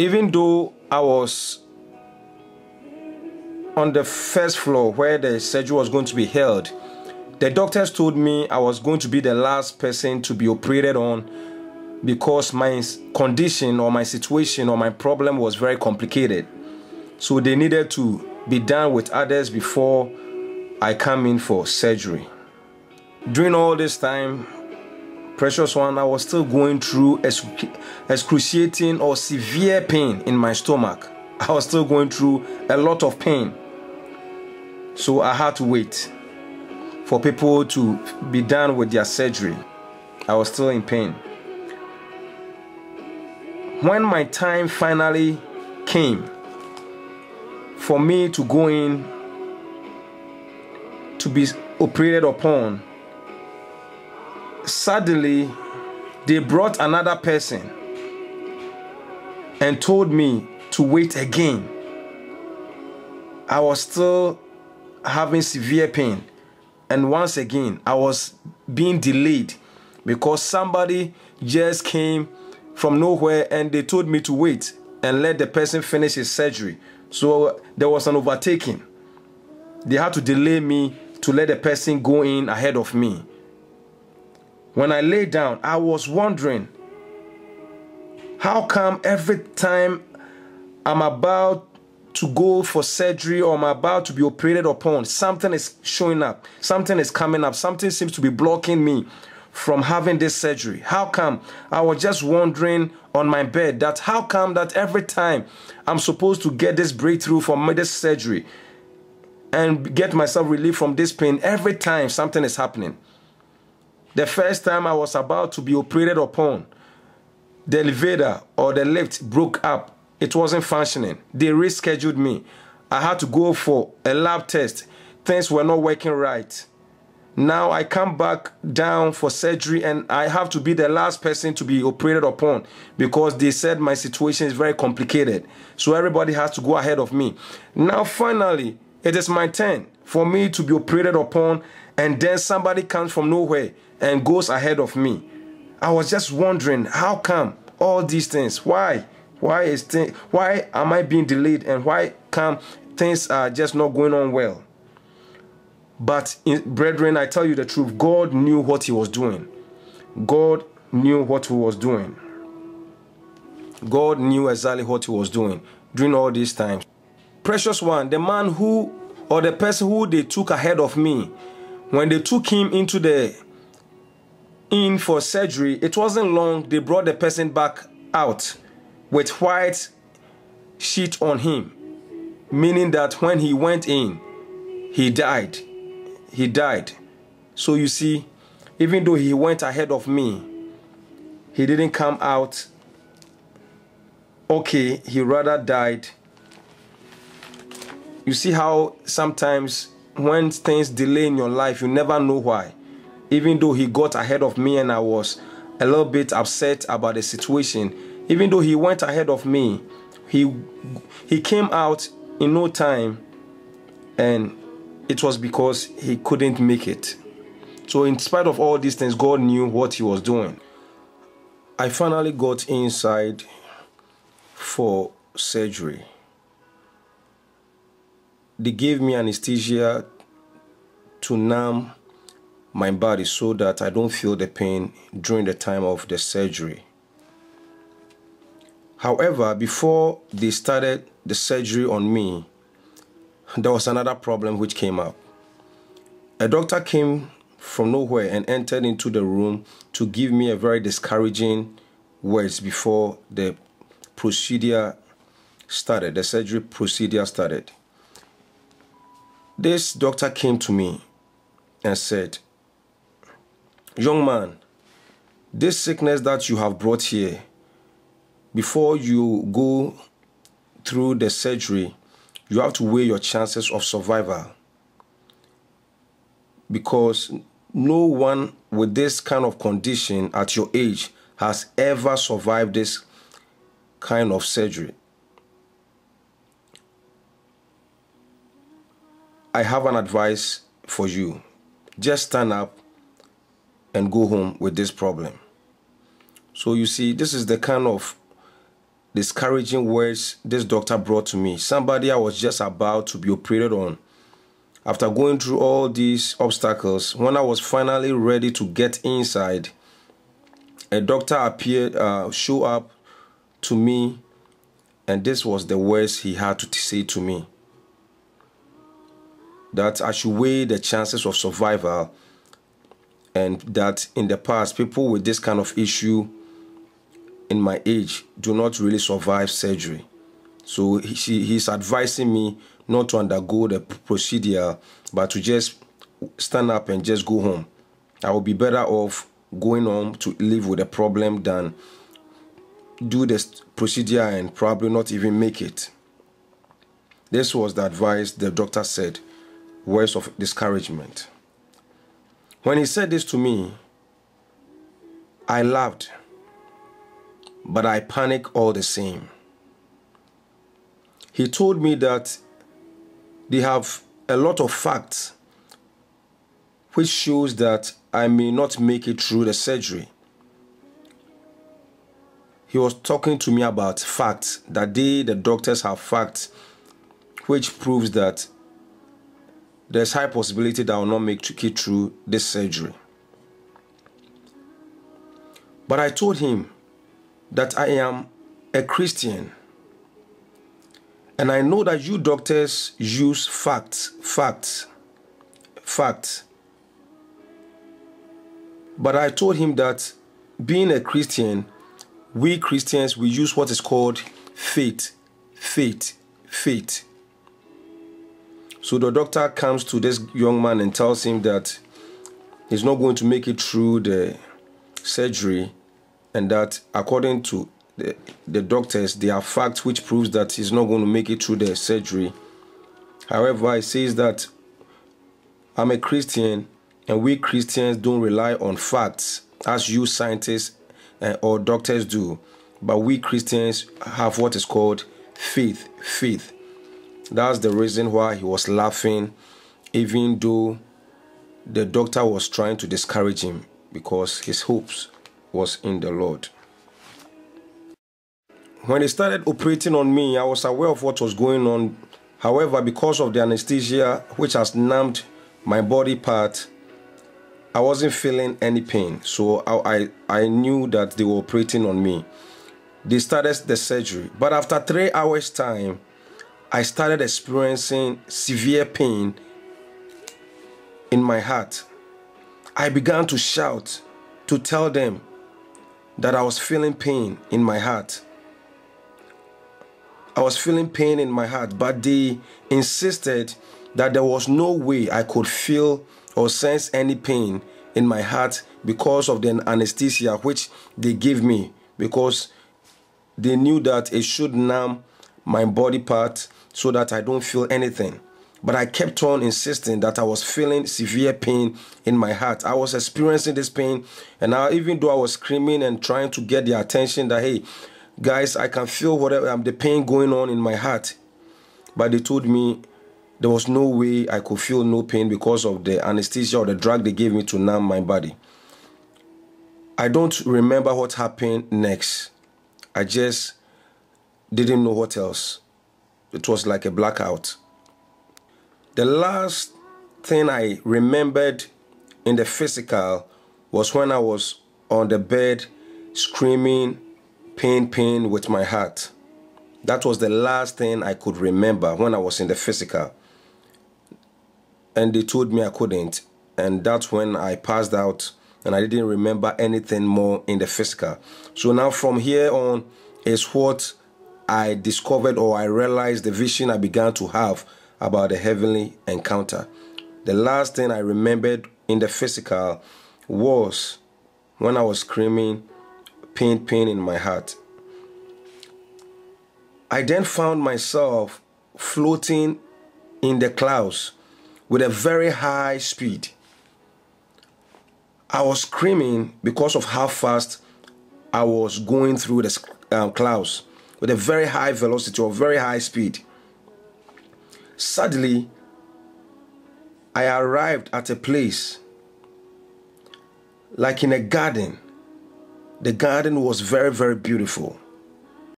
Even though I was on the first floor where the surgery was going to be held, the doctors told me I was going to be the last person to be operated on because my condition or my situation or my problem was very complicated. So they needed to be done with others before I come in for surgery. During all this time, precious one, I was still going through excruciating or severe pain in my stomach. I was still going through a lot of pain. So I had to wait for people to be done with their surgery. I was still in pain. When my time finally came for me to go in to be operated upon, suddenly they brought another person and told me to wait again. I was still having severe pain, and once again I was being delayed because somebody just came from nowhere and they told me to wait and let the person finish his surgery. So there was an overtaking. They had to delay me to let the person go in ahead of me. When I lay down, I was wondering, how come every time I'm about to go for surgery or I'm about to be operated upon, something is showing up, something is coming up, something seems to be blocking me from having this surgery? How come? I was just wondering on my bed that how come that every time I'm supposed to get this breakthrough from this surgery and get myself relief from this pain, every time something is happening. The first time I was about to be operated upon, the elevator or the lift broke up. It wasn't functioning. They rescheduled me. I had to go for a lab test. Things were not working right. Now I come back down for surgery and I have to be the last person to be operated upon because they said my situation is very complicated. So everybody has to go ahead of me. Now finally, it is my turn for me to be operated upon, and then somebody comes from nowhere and goes ahead of me. I was just wondering, how come all these things? Why am I being delayed, and why come things are just not going on well? But brethren, I tell you the truth, God knew what he was doing. God knew what he was doing. God knew exactly what he was doing during all these times. Precious one, the man who, or the person who they took ahead of me, when they took him in for surgery, it wasn't long, they brought the person back out with white sheet on him, meaning that when he went in, he died. He died. So you see, even though he went ahead of me, he didn't come out okay, he rather died. You see how sometimes when things delay in your life, you never know why. Even though he got ahead of me and I was a little bit upset about the situation, even though he went ahead of me, he came out in no time, and it was because he couldn't make it. So in spite of all these things, God knew what he was doing. I finally got inside for surgery. They gave me anesthesia to numb my body so that I don't feel the pain during the time of the surgery. However, before they started the surgery on me, there was another problem which came up. A doctor came from nowhere and entered into the room to give me a very discouraging words before the procedure started, the surgery procedure started. This doctor came to me and said, "Young man, this sickness that you have brought here, before you go through the surgery, you have to weigh your chances of survival, because no one with this kind of condition at your age has ever survived this kind of surgery. I have an advice for you. Just stand up and go home with this problem." So you see, this is the kind of discouraging words this doctor brought to me. Somebody I was just about to be operated on. After going through all these obstacles, when I was finally ready to get inside, a doctor showed up to me, and this was the words he had to say to me. That I should weigh the chances of survival, and that in the past, people with this kind of issue in my age do not really survive surgery. So he's advising me not to undergo the procedure, but to just stand up and just go home. I will be better off going home to live with a problem than do this procedure and probably not even make it. This was the advice the doctor said, words of discouragement. When he said this to me, I laughed, but I panicked all the same. He told me that they have a lot of facts which shows that I may not make it through the surgery. He was talking to me about facts, that the doctors have facts which proves that there's high possibility that I will not make it through this surgery. But I told him that I am a Christian, and I know that you doctors use facts. But I told him that being a Christian, we Christians, we use what is called faith. So the doctor comes to this young man and tells him that he's not going to make it through the surgery, and that according to the doctors, there are facts which proves that he's not going to make it through the surgery. However, he says that I'm a Christian, and we Christians don't rely on facts as you scientists or doctors do, but we Christians have what is called faith. That's the reason why he was laughing, even though the doctor was trying to discourage him, because his hopes was in the Lord. When he started operating on me, I was aware of what was going on. However, because of the anesthesia, which has numbed my body part, I wasn't feeling any pain. So I knew that they were operating on me. They started the surgery. But after 3 hours' time, I started experiencing severe pain in my heart. I began to shout to tell them that I was feeling pain in my heart. I was feeling pain in my heart, but they insisted that there was no way I could feel or sense any pain in my heart because of the anesthesia which they gave me, because they knew that it should numb my body part so that I don't feel anything. But I kept on insisting that I was feeling severe pain in my heart. I was experiencing this pain, and even though I was screaming and trying to get their attention that, hey, guys, I can feel whatever the pain going on in my heart. But they told me there was no way I could feel no pain because of the anesthesia or the drug they gave me to numb my body. I don't remember what happened next. I just didn't know what else. It was like a blackout. The last thing I remembered in the physical was when I was on the bed screaming pain with my heart. That was the last thing I could remember when I was in the physical. And they told me I couldn't. And that's when I passed out and I didn't remember anything more in the physical. So now from here on is what I discovered, or I realized the vision I began to have about the heavenly encounter. The last thing I remembered in the physical was when I was screaming pain in my heart. I then found myself floating in the clouds with a very high speed. I was screaming because of how fast I was going through the clouds with a very high velocity or very high speed. Suddenly, I arrived at a place like in a garden. The garden was very, very beautiful.